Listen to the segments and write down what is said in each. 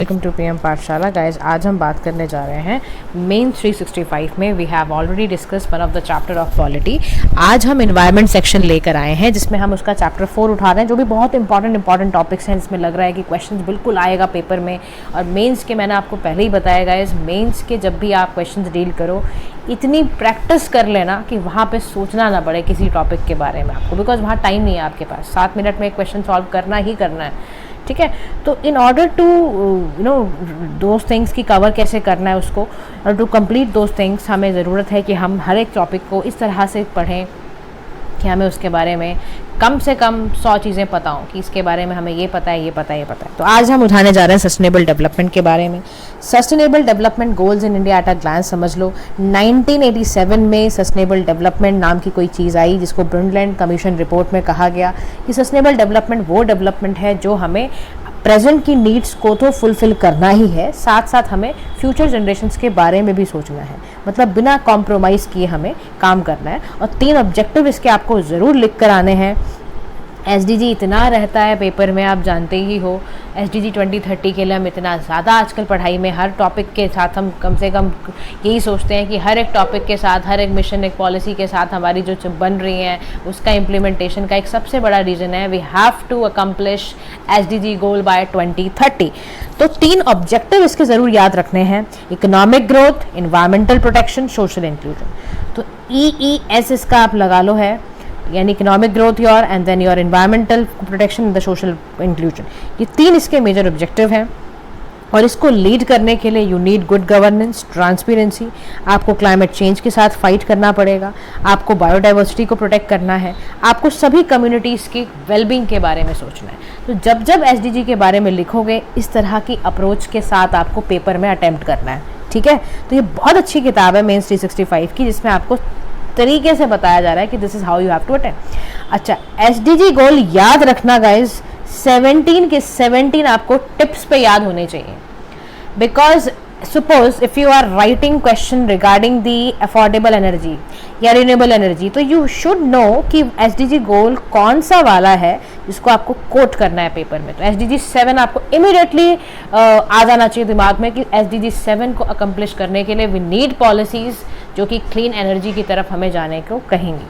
Welcome to PM पाठशाला guys. आज हम बात करने जा रहे हैं मेन 365 में। We have already discuss one of the chapter of polity. आज हम इन्वायरमेंट सेक्शन लेकर आए हैं जिसमें हम उसका चैप्टर 4 उठा रहे हैं, जो भी बहुत इंपॉर्टेंट टॉपिक्स हैं जिसमें लग रहा है कि क्वेश्चन बिल्कुल आएगा पेपर में। और मेंस के मैंने आपको पहले ही बताया गाइज, मेंस के जब भी आप क्वेश्चन डील करो इतनी प्रैक्टिस कर लेना कि वहाँ पे सोचना ना पड़े किसी टॉपिक के बारे में आपको, बिकॉज वहाँ टाइम नहीं है आपके पास। 7 मिनट में एक क्वेश्चन सॉल्व करना ही करना है, ठीक है। तो in order to those things की कवर कैसे करना है उसको, और टू कंप्लीट दोज थिंग्स हमें ज़रूरत है कि हम हर एक टॉपिक को इस तरह से पढ़ें कि हमें उसके बारे में कम से कम 100 चीज़ें पता हों कि इसके बारे में हमें ये पता है, ये पता है, ये पता है। तो आज हम उठाने जा रहे हैं सस्टेनेबल डेवलपमेंट के बारे में। Sustainable development goals in India at a glance समझ लो। 1987 में सस्टेनेबल डेवलपमेंट नाम की कोई चीज़ आई जिसको ब्रुंडलैंड कमीशन रिपोर्ट में कहा गया कि सस्टेनेबल डेवलपमेंट वो डेवलपमेंट है जो हमें प्रेजेंट की नीड्स को तो फुलफिल करना ही है, साथ साथ हमें फ्यूचर जनरेशंस के बारे में भी सोचना है, मतलब बिना कॉम्प्रोमाइज़ किए हमें काम करना है। और 3 ऑब्जेक्टिव इसके आपको ज़रूर लिख कर आने हैं। SDG इतना रहता है पेपर में, आप जानते ही हो। SDG 2030 के लिए हम इतना ज़्यादा आजकल पढ़ाई में हर टॉपिक के साथ हम कम से कम यही सोचते हैं कि हर एक टॉपिक के साथ, हर एक मिशन, एक पॉलिसी के साथ हमारी जो बन रही है उसका इम्प्लीमेंटेशन का एक सबसे बड़ा रीज़न है we have to accomplish SDG goal by 2030। तो 3 ऑब्जेक्टिव इसके ज़रूर याद रखने हैं: economic growth, environmental protection, social inclusion. तो EES इसका आप लगा लो है, यानी economic growth your, and then your environmental protection and the social inclusion. ये 3 इसके मेजर ऑब्जेक्टिव हैं। और इसको लीड करने के लिए you need good governance, transparency. आपको क्लाइमेट चेंज के साथ फाइट करना पड़ेगा, आपको बायोडाइवर्सिटी को प्रोटेक्ट करना है, आपको सभी कम्युनिटीज़ की वेलबींग के बारे में सोचना है। तो जब जब SDG के बारे में लिखोगे इस तरह की अप्रोच के साथ आपको पेपर में अटैम्प्ट करना है, ठीक है। तो ये बहुत अच्छी किताब है मेंस 365 की, जिसमें आपको तरीके से बताया जा रहा है कि this is how you have to attempt. अच्छा, SDG गोल याद रखना गाइज, 17 के 17 आपको टिप्स पे याद होने चाहिए। Because suppose if you are writing question regarding the affordable energy या रिन्यूएबल एनर्जी, तो यू शुड नो कि SDG गोल कौन सा वाला है जिसको आपको कोट करना है पेपर में। तो SDG 7 आपको इमीडिएटली आ जाना चाहिए दिमाग में कि SDG 7 को अकम्प्लिश करने के लिए वी नीड पॉलिसीज़ जो कि क्लीन एनर्जी की तरफ हमें जाने को कहेंगी,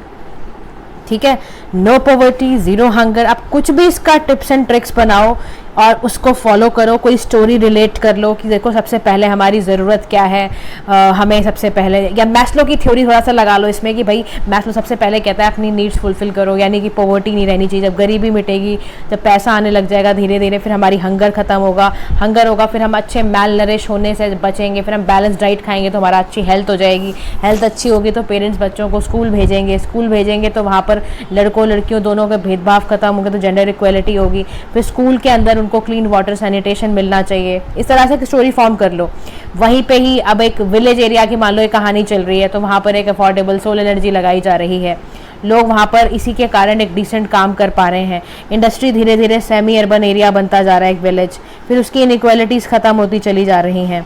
ठीक है। No poverty, zero hunger. आप कुछ भी इसका टिप्स एंड ट्रिक्स बनाओ और उसको फॉलो करो। कोई स्टोरी रिलेट कर लो कि देखो सबसे पहले हमारी ज़रूरत क्या है, हमें सबसे पहले, या मैस्लो की थ्योरी थोड़ा सा लगा लो इसमें कि भाई मैस्लो सबसे पहले कहता है अपनी नीड्स फुलफिल करो, यानी कि पॉवर्टी नहीं रहनी चाहिए। जब गरीबी मिटेगी, जब पैसा आने लग जाएगा धीरे धीरे, फिर हमारी हंगर ख़त्म होगा, फिर हम अच्छे मैल नरिश होने से बचेंगे, फिर हम बैलेंस डाइट खाएंगे तो हमारा अच्छी हेल्थ हो जाएगी, हेल्थ अच्छी होगी तो पेरेंट्स बच्चों को स्कूल भेजेंगे तो वहाँ पर लड़कों लड़कियों दोनों का भेदभाव खत्म होगा, तो जेंडर इक्वलिटी होगी। फिर स्कूल के अंदर उनको क्लीन वाटर सैनिटेशन मिलना चाहिए। इस तरह से स्टोरी फॉर्म कर लो। वहीं पे ही अब एक विलेज एरिया की मान लो एक कहानी चल रही है, तो वहाँ पर एक अफोर्डेबल सोलर एनर्जी लगाई जा रही है, लोग वहाँ पर इसी के कारण एक डिसेंट काम कर पा रहे हैं। इंडस्ट्री धीरे धीरे सेमी अर्बन एरिया बनता जा रहा है एक विलेज, फिर उसकी इनइक्वालिटीज़ ख़त्म होती चली जा रही हैं।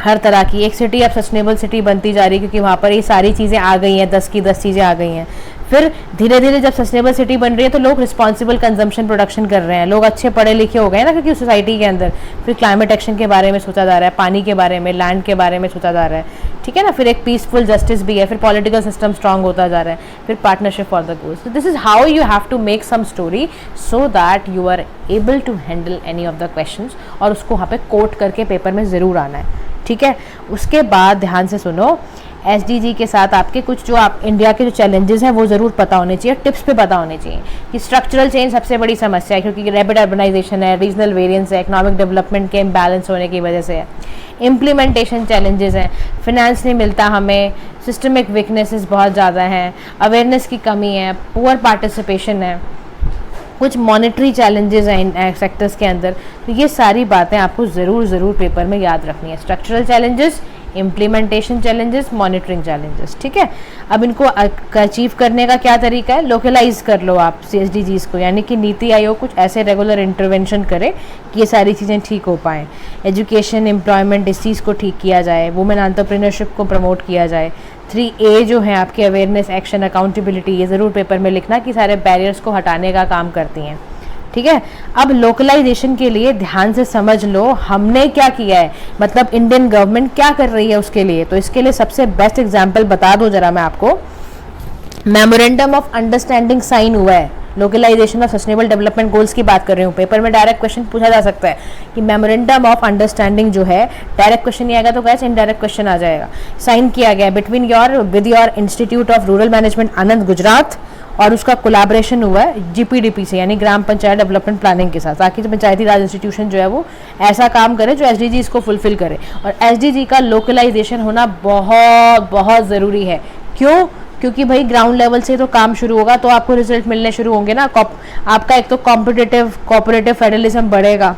हर तरह की एक सिटी अब सस्टेनेबल सिटी बनती जा रही है क्योंकि वहाँ पर ये सारी चीज़ें आ गई हैं, 10 की 10 चीज़ें आ गई हैं। फिर धीरे धीरे जब सस्टेनेबल सिटी बन रही है तो लोग रिस्पॉन्सिबल कंजम्पशन प्रोडक्शन कर रहे हैं, लोग अच्छे पढ़े लिखे हो गए ना क्योंकि सोसाइटी के अंदर। फिर क्लाइमेट एक्शन के बारे में सोचा जा रहा है, पानी के बारे में, लैंड के बारे में सोचा जा रहा है, ठीक है ना। फिर एक पीसफुल जस्टिस भी है, फिर पॉलिटिकल सिस्टम स्ट्रांग होता जा रहा है, फिर partnership for the goals. This is how you have to make some story so that you are able to handle any of the question, और उसको वहाँ पे कोट करके पेपर में ज़रूर आना है, ठीक है। उसके बाद ध्यान से सुनो, SDG के साथ आपके कुछ जो आप इंडिया के जो चैलेंजेस हैं वो ज़रूर पता होने चाहिए, टिप्स पे पता होने चाहिए कि स्ट्रक्चरल चेंज सबसे बड़ी समस्या है क्योंकि रैपिड अर्बनाइजेशन है, रीजनल वेरिएंस है, इकोनॉमिक डेवलपमेंट के इम्बैलेंस होने की वजह से है। इम्प्लीमेंटेशन चैलेंजेस हैं, फिनेंस नहीं मिलता हमें, सिस्टमिक वीकनेसेस बहुत ज़्यादा हैं, अवेयरनेस की कमी है, पुअर पार्टिसिपेशन है, कुछ मॉनेटरी चैलेंजेस हैं इन सेक्टर्स के अंदर। तो ये सारी बातें आपको ज़रूर पेपर में याद रखनी है। Structural challenges, implementation challenges, monitoring challenges, ठीक है। अब इनको अचीव करने का क्या तरीका है, लोकलाइज कर लो आप SDGs को, यानी कि नीति आयोग कुछ ऐसे रेगुलर इंटरवेंशन करे कि ये सारी चीज़ें ठीक हो पाएँ। एजुकेशन, एम्प्लॉयमेंट, इस चीज़ को ठीक किया जाए, वुमेन एंटरप्रेन्योरशिप को प्रमोट किया जाए। 3A जो है आपकी अवेयरनेस, एक्शन, अकाउंटेबिलिटी, ये ज़रूर पेपर में लिखना कि सारे बैरियर्स को हटाने का काम करती हैं, ठीक है। अब लोकलाइजेशन के लिए ध्यान से समझ लो हमने क्या किया है, मतलब इंडियन गवर्नमेंट क्या कर रही है उसके लिए। तो इसके लिए सबसे बेस्ट एग्जांपल बता दो जरा मैं आपको, मेमोरेंडम ऑफ अंडरस्टैंडिंग साइन हुआ है, localization of sustainable development goals की बात कर रही हूँ। पेपर में डायरेक्ट क्वेश्चन पूछा जा सकता है कि मेमोरेंडम ऑफ अंडरस्टैंडिंग जो है, डायरेक्ट क्वेश्चन नहीं आएगा तो कैसे इनडायरेक्ट क्वेश्चन आ जाएगा, साइन किया गया between with your institute of rural management Anand Gujarat, और उसका कोलैबोरेशन हुआ है जीपीडीपी से यानी ग्राम पंचायत डेवलपमेंट प्लानिंग के साथ, ताकि जो पंचायती राज इंस्टीट्यूशन जो है वो ऐसा काम करे जो एसडीजीज को फुलफिल करे। और एसडीजी का लोकलाइजेशन होना बहुत बहुत ज़रूरी है। क्यों? क्योंकि भाई ग्राउंड लेवल से तो काम शुरू होगा तो आपको रिजल्ट मिलने शुरू होंगे ना। आपका एक तो कॉम्पिटिटिव कोऑपरेटिव फेडरलिज्म बढ़ेगा,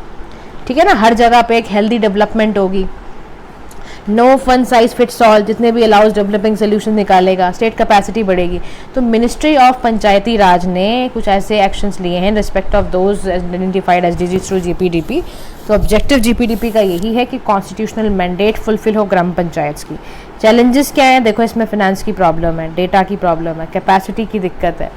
ठीक है ना, हर जगह पे एक हेल्दी डेवलपमेंट होगी, no one size fits all, जितने भी अलाउज डेवलपिंग सोल्यूशन निकालेगा, स्टेट कैपेसिटी बढ़ेगी। तो मिनिस्ट्री ऑफ पंचायती राज ने कुछ ऐसे एक्शंस लिए हैं respect of those identified SDG through GPDP. तो ऑब्जेक्टिव जीपीडीपी का यही है कि कॉन्स्टिट्यूशनल मैंडेट फुलफिल हो ग्राम पंचायत की। चैलेंजेस क्या है? देखो इसमें फाइनेंस की प्रॉब्लम है, डेटा की प्रॉब्लम है, कैपेसिटी की दिक्कत है,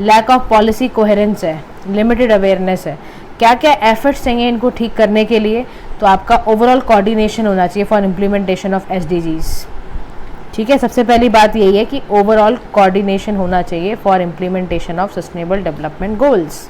लैक ऑफ पॉलिसी कोहेरेंस है, लिमिटेड अवेयरनेस है। क्या क्या एफर्ट्स चाहिए इनको ठीक करने के लिए? तो आपका ओवरऑल कोऑर्डिनेशन होना चाहिए फॉर इम्प्लीमेंटेशन ऑफ एसडीजीज, ठीक है। सबसे पहली बात यही है कि ओवरऑल कोऑर्डिनेशन होना चाहिए for implementation of sustainable development goals.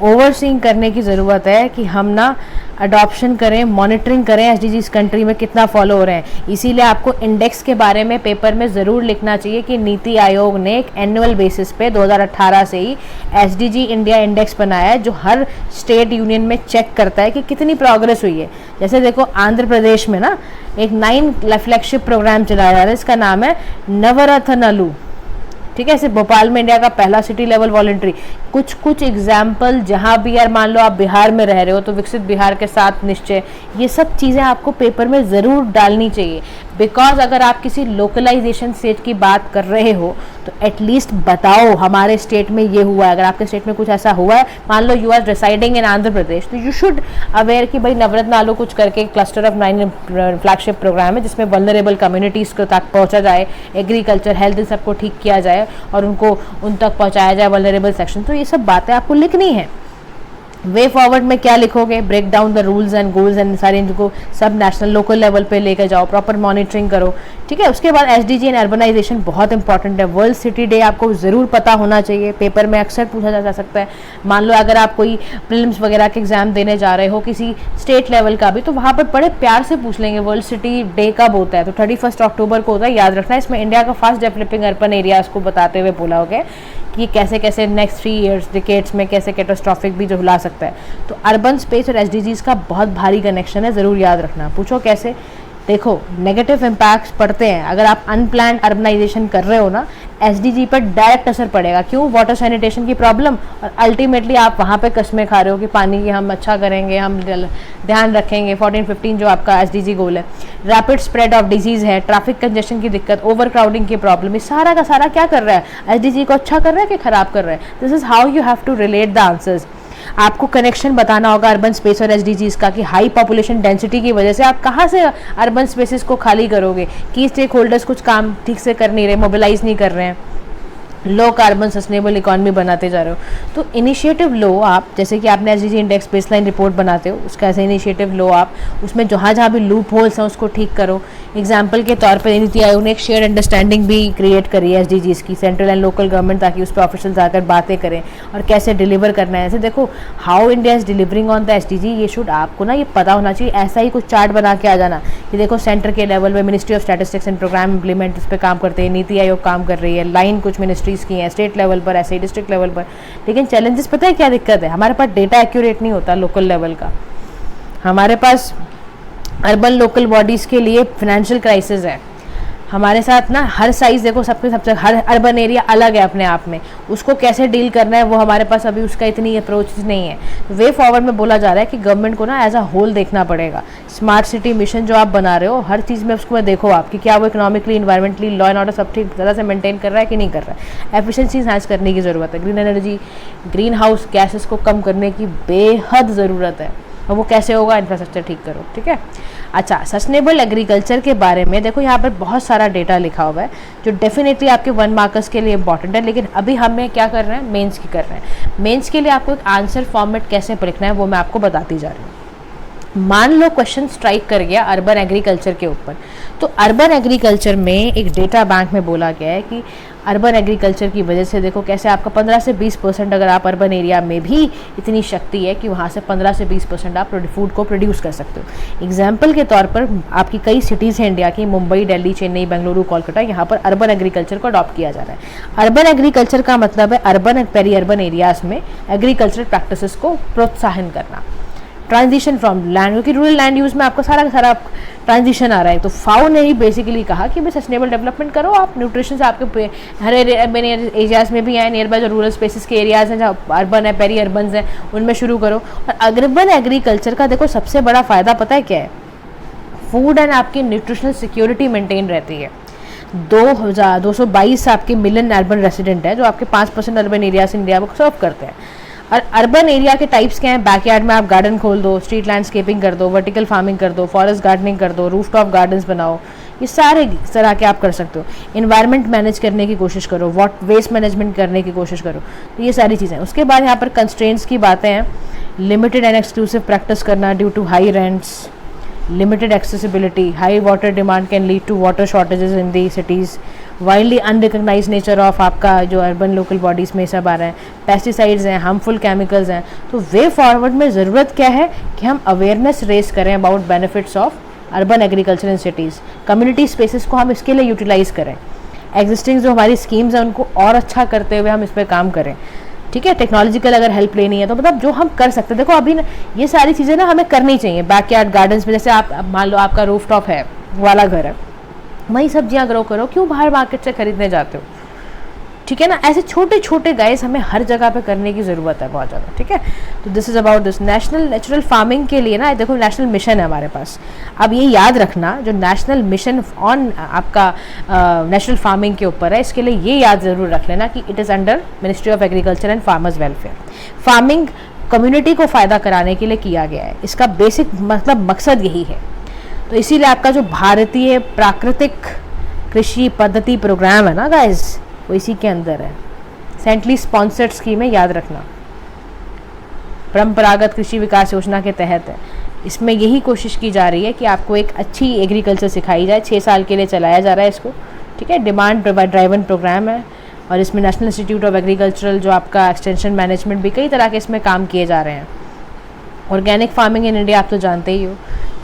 Overseeing करने की ज़रूरत है कि हम ना अडॉप्शन करें, मॉनिटरिंग करें एसडीजीज कंट्री में कितना फॉलो हो रहे हैं। इसीलिए आपको इंडेक्स के बारे में पेपर में ज़रूर लिखना चाहिए कि नीति आयोग ने एक एनुअल बेसिस पे 2018 से ही एसडीजी इंडिया इंडेक्स बनाया है, जो हर स्टेट यूनियन में चेक करता है कि कितनी प्रोग्रेस हुई है। जैसे देखो आंध्र प्रदेश में ना एक 9 फ्लैगशिप प्रोग्राम चलाया जा रहा है, इसका नाम है नवरत्नलू, ठीक है। सिर्फ भोपाल में इंडिया का पहला सिटी लेवल वॉलंटरी। कुछ एग्जाम्पल जहाँ भी यार मान लो आप बिहार में रह रहे हो तो विकसित बिहार के साथ निश्चय, ये सब चीज़ें आपको पेपर में ज़रूर डालनी चाहिए। बिकॉज अगर आप किसी लोकलाइजेशन स्टेट की बात कर रहे हो तो एटलीस्ट बताओ हमारे स्टेट में ये हुआ है। अगर आपके स्टेट में कुछ ऐसा हुआ है, मान लो you are residing in Andhra Pradesh, तो यू शुड अवेयर कि भाई नवरत्न आलू कुछ करके क्लस्टर ऑफ 9 फ्लैगशिप प्रोग्राम है जिसमें वल्नरेबल कम्युनिटीज़ को तक पहुँचा जाए, एग्रीकल्चर हेल्थ इन सबको ठीक किया जाए और उनको उन तक पहुँचाया जाए वल्नरेबल सेक्शन। तो ये सब बातें आपको लिखनी है। वे फॉरवर्ड में क्या लिखोगे? Break down the rules and goals एंड सारे इनको सब नेशनल लोकल लेवल पे लेकर जाओ, प्रॉपर मॉनिटरिंग करो, ठीक है। उसके बाद एसडीजी एंड अर्बनाइजेशन बहुत इंपॉर्टेंट है। वर्ल्ड सिटी डे आपको ज़रूर पता होना चाहिए, पेपर में अक्सर पूछा जा सकता है। मान लो अगर आप कोई प्रीलिम्स वगैरह के एग्जाम देने जा रहे हो किसी स्टेट लेवल का भी, तो वहाँ पर बड़े प्यार से पूछ लेंगे वर्ल्ड सिटी डे कब होता है। तो 31 अक्टूबर को होता है, याद रखना। इसमें इंडिया का फास्ट डेवलपिंग अर्बन एरियाज को बताते हुए बोला हो गया कि कैसे कैसे नेक्स्ट 3 ईयर्स डिकेड्स में कैसे कैटास्ट्रॉफिक भी जो हिला सकता है। तो अर्बन स्पेस और एसडीजीज का बहुत भारी कनेक्शन है, ज़रूर याद रखना। पूछो कैसे? देखो नेगेटिव इम्पैक्ट्स पड़ते हैं अगर आप अनप्लान्ड अर्बनाइजेशन कर रहे हो ना, एसडीजी पर डायरेक्ट असर पड़ेगा। क्यों? वाटर सैनिटेशन की प्रॉब्लम, और अल्टीमेटली आप वहाँ पे कस्में खा रहे हो कि पानी की हम अच्छा करेंगे, हम ध्यान रखेंगे। 14-15 जो आपका एसडीजी गोल है, रैपिड स्प्रेड ऑफ डिजीज़ है, ट्रैफिक कंजेशन की दिक्कत, ओवर क्राउडिंग की प्रॉब्लम, ये सारा का सारा क्या कर रहा है? एसडीजी को अच्छा कर रहा है कि ख़राब कर रहा है? This is how you have to relate the answers. आपको कनेक्शन बताना होगा अर्बन स्पेस और एसडीजीज का कि हाई पॉपुलेशन डेंसिटी की वजह से आप कहाँ से अर्बन स्पेसेस को खाली करोगे, कि स्टेक होल्डर्स कुछ काम ठीक से कर नहीं रहे, मोबिलाइज नहीं कर रहे हैं, लो कार्बन सस्टेनेबल इकॉनमी बनाते जा रहे हो। तो इनिशिएटिव लो आप, जैसे कि आपने एसडीजी इंडेक्स बेसलाइन रिपोर्ट बनाते हो, उसका ऐसे इनिशिएटिव लो आप, उसमें जहाँ जहाँ भी लूप होल्स हैं उसको ठीक करो। एग्जाम्पल के तौर पर नीति आयोग ने एक शेयर अंडरस्टैंडिंग भी क्रिएट करी है एसडीजीज की, सेंट्रल एंड लोकल गवर्नमेंट, ताकि उस पर ऑफिशियल्स आकर बातें करें और कैसे डिलीवर करना है। ऐसे देखो how India is delivering on the SDG, ये शुड आपको ना ये पता होना चाहिए। ऐसा ही कुछ चार्ट बना के आ जाना कि देखो सेंटर के लेवल में ministry of statistics and programme implement इस पर काम करते हैं, नीति आयोग काम कर रही है, लाइन कुछ मिनिस्ट्रीज की हैं, स्टेट लेवल पर, ऐसे ही डिस्ट्रिक्ट लेवल पर। लेकिन चैलेंजेस पता है क्या दिक्कत है? हमारे पास डेटा एक्यूरेट नहीं होता लोकल लेवल का। हमारे पास अर्बन लोकल बॉडीज़ के लिए फाइनेंशियल क्राइसिस है। हमारे साथ ना हर साइज़ देखो सबसे हर अर्बन एरिया अलग है अपने आप में, उसको कैसे डील करना है वो हमारे पास अभी उसका इतनी अप्रोच नहीं है। वे फॉरवर्ड में बोला जा रहा है कि गवर्नमेंट को ना एज अ होल देखना पड़ेगा। स्मार्ट सिटी मिशन जो आप बना रहे हो, हर चीज़ में उसको देखो आप कि क्या वो economically, environmentally, law and order सब ठीक तरह से मेंटेन कर रहा है कि नहीं कर रहा है। एफिशिएंसी इन्हांस करने की ज़रूरत है। Green energy, green house gases को कम करने की बेहद ज़रूरत है। और वो कैसे होगा, इंफ्रास्ट्रक्चर ठीक करो, ठीक है। अच्छा, सस्टेनेबल एग्रीकल्चर के बारे में देखो यहाँ पर बहुत सारा डेटा लिखा हुआ है जो डेफिनेटली आपके 1 मार्कर्स के लिए इंपॉर्टेंट है, लेकिन अभी हमें क्या कर रहे हैं, मेंस की कर रहे हैं। मेंस के लिए आपको एक आंसर फॉर्मेट कैसे लिखना है वो मैं आपको बताती जा रही हूँ। मान लो क्वेश्चन स्ट्राइक कर गया अर्बन एग्रीकल्चर के ऊपर, तो अर्बन एग्रीकल्चर में एक डेटा बैंक में बोला गया है कि अर्बन एग्रीकल्चर की वजह से देखो कैसे आपका 15 से 20% अगर आप अर्बन एरिया में भी इतनी शक्ति है कि वहाँ से 15 से 20% आप फूड को प्रोड्यूस कर सकते हो। एग्जाम्पल के तौर पर आपकी कई सिटीज़ हैं इंडिया की, मुंबई, दिल्ली, चेन्नई, बेंगलुरु, कोलकाता, यहाँ पर अर्बन एग्रीकल्चर को अडॉप्ट किया जा रहा है। अर्बन एग्रीकल्चर का मतलब है urban and peri urban areas में एग्रीकल्चरल प्रैक्टिसेस को प्रोत्साहन करना, ट्रांजिशन फ्रॉम लैंड, क्योंकि रूरल लैंड यूज़ में आपका सारा का सारा ट्रांजिशन आ रहा है। तो फाओ ने ही बेसिकली कहा कि भाई सस्टेनेबल डेवलपमेंट करो, आप न्यूट्रिशन से आपके हर अर्बन एरियाज़ में भी आए, नियर बाय जो रूरल स्पेसिस के एरियाज़ हैं जहाँ अर्बन है, पेरी अर्बन है, उनमें शुरू करो। और अर्बन एग्रीकल्चर का देखो सबसे बड़ा फ़ायदा पता है क्या है, फूड एंड आपकी न्यूट्रिशनल सिक्योरिटी मेंटेन रहती है। 222 आपके मिलियन अर्बन रेसिडेंट है जो आपके 5% अर्बन एरियाज इंडिया को सर्व करते हैं। और अर्बन एरिया के टाइप्स क्या हैं, बैकयार्ड में आप गार्डन खोल दो, स्ट्रीट लैंडस्केपिंग कर दो, वर्टिकल फार्मिंग कर दो, फॉरेस्ट गार्डनिंग कर दो, रूफटॉप गार्डन्स बनाओ, ये सारे तरह के आप कर सकते हो। इन्वायरमेंट मैनेज करने की कोशिश करो, वेस्ट मैनेजमेंट करने की कोशिश करो, तो ये सारी चीज़ें। उसके बाद यहाँ पर कंस्ट्रेंट्स की बातें हैं, लिमिटेड एंड एक्सक्लूसिव प्रैक्टिस करना due to high rents, limited accessibility, high water demand can lead to water shortages in the cities, widely unrecognized nature of आपका जो अर्बन लोकल बॉडीज़ में सब आ रहा है, पेस्टिसाइड्स हैं, हार्मफुल केमिकल्स हैं। तो वे फॉरवर्ड में ज़रूरत क्या है कि हम अवेयरनेस रेस करें about benefits of urban agriculture in cities, community spaces को हम इसके लिए यूटिलाइज़ करें, एग्जिस्टिंग जो हमारी स्कीम्स हैं उनको और अच्छा करते हुए हम इस पर काम करें, ठीक है। टेक्नोलॉजिकल अगर हेल्प लेनी है तो मतलब जो हम कर सकते हैं, देखो अभी ना ये सारी चीज़ें ना हमें करनी चाहिए। बैकयार्ड गार्डन्स में जैसे आप मान लो आपका रूफटॉप है, वाला घर है, वही सब्जियां ग्रो करो, क्यों बाहर मार्केट से खरीदने जाते हो, ठीक है ना। ऐसे छोटे छोटे गाइस हमें हर जगह पे करने की ज़रूरत है बहुत ज़्यादा, ठीक है। तो this is about this national natural farming के लिए ना देखो नेशनल मिशन है हमारे पास। अब ये याद रखना जो नेशनल मिशन ऑन आपका नेशनल फार्मिंग के ऊपर है, इसके लिए ये याद ज़रूर रख लेना कि it is under ministry of agriculture and farmers welfare. Farming community को फ़ायदा कराने के लिए किया गया है, इसका बेसिक मतलब मकसद यही है। तो इसीलिए आपका जो भारतीय प्राकृतिक कृषि पद्धति प्रोग्राम है ना गाइस, वो इसी के अंदर है। सेंट्रली स्पॉन्सर्ड स्कीम है, याद रखना, परंपरागत कृषि विकास योजना के तहत है। इसमें यही कोशिश की जा रही है कि आपको एक अच्छी एग्रीकल्चर सिखाई जाए। 6 साल के लिए चलाया जा रहा है इसको, ठीक है। डिमांड ड्राइवन प्रोग्राम है और इसमें नेशनल इंस्टीट्यूट ऑफ एग्रीकल्चरल जो आपका एक्सटेंशन मैनेजमेंट भी कई तरह के इसमें काम किए जा रहे हैं। ऑर्गेनिक फार्मिंग इन इंडिया आप तो जानते ही हो,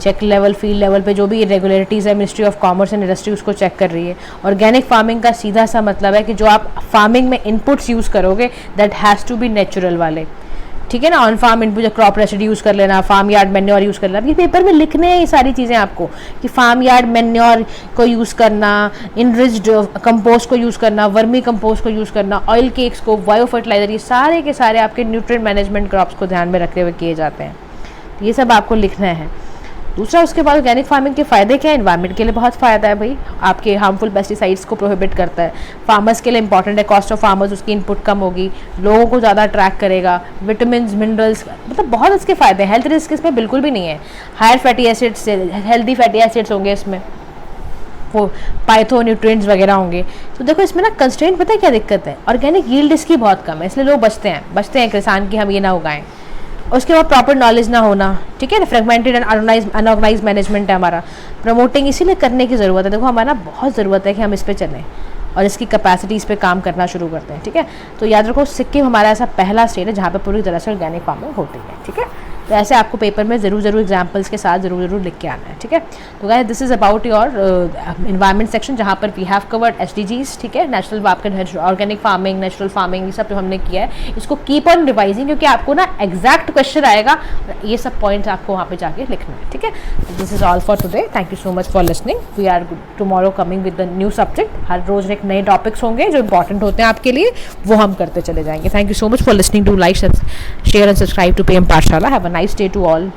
चेक लेवल फील्ड लेवल पे जो भी इरेगुलरिटीज़ है ministry of commerce and industry उसको चेक कर रही है। ऑर्गेनिक फार्मिंग का सीधा सा मतलब है कि जो आप फार्मिंग में इनपुट्स यूज़ करोगे that has to be natural वाले, ठीक है ना। ऑन फार्म इनपुट जो क्रॉप रेसिड्यू यूज़ कर लेना, फार्म यार्ड मैन्योर यूज़ कर लेना, ये पेपर में लिखने हैं ये सारी चीज़ें आपको कि फार्म यार्ड मैन्योर को यूज़ करना, इनरिच्ड कंपोस्ट को यूज़ करना, वर्मी कंपोस्ट को यूज़ करना, ऑयल केक्स को, बायो फर्टिलाइजर, ये सारे के सारे आपके न्यूट्रिएंट मैनेजमेंट क्रॉप्स को ध्यान में रखते हुए किए जाते हैं। ये सब आपको लिखना है। दूसरा उसके बाद ऑर्गेनिक फार्मिंग के फ़ायदे क्या है, एनवायरनमेंट के लिए बहुत फ़ायदा है भाई, आपके हार्मफुल पेस्टिसाइड्स को प्रोहिबिट करता है। फार्मर्स के लिए इंपॉर्टेंट है, कॉस्ट ऑफ फार्मर्स उसकी इनपुट कम होगी, लोगों को ज़्यादा अट्रैक्ट करेगा, विटामिन मिनरल्स, मतलब बहुत इसके फ़ायदे हैं। हेल्थ रिस्क इसमें बिल्कुल भी नहीं है, higher fatty acids, healthy fatty acids होंगे इसमें, वो पाइथो न्यूट्रिएंट्स वगैरह होंगे। तो देखो इसमें ना कंस्ट्रेंट पता है क्या दिक्कत है, ऑर्गेनिक यील्ड इसकी बहुत कम है, इसलिए लोग बचते हैं किसान की हम ये ना उगाएं। उसके बाद प्रॉपर नॉलेज ना होना, ठीक है ना, फ्रेगमेंटेड एंड अनऑर्गेनाइज मैनेजमेंट है हमारा, प्रमोटिंग इसीलिए करने की ज़रूरत है। देखो हमारा बहुत ज़रूरत है कि हम इस पे चलें और इसकी कैपेसिटी इस पे काम करना शुरू करते हैं, ठीक है। तो याद रखो सिक्किम हमारा ऐसा पहला स्टेट है जहाँ पे पूरी तरह से ऑर्गेनिक फार्मिंग होती है, ठीक है। तो ऐसे आपको पेपर में ज़रूर एग्जाम्पल्स के साथ ज़रूर लिख के आना है, ठीक है। तो guys this is about your environment section जहाँ पर वी हैव कवर्ड SDGs, ठीक है, नेशनल आपका ऑर्गेनिक फार्मिंग, नेचुरल फार्मिंग, ये सब जो हमने किया है इसको कीप ऑन रिवाइजिंग, क्योंकि आपको ना एग्जैक्ट क्वेश्चन आएगा, ये सब पॉइंट्स आपको वहाँ पे जाके लिखना है, ठीक है। This is all for today, thank you so much for listening. We are tomorrow coming with the new subject, हर रोज़ एक नए टॉपिक्स होंगे जो इंपॉर्टेंट होते हैं आपके लिए, वो हम करते चले जाएंगे। Thank you so much for listening, to like share and subscribe to PM Pathshala. Have a nice day to all.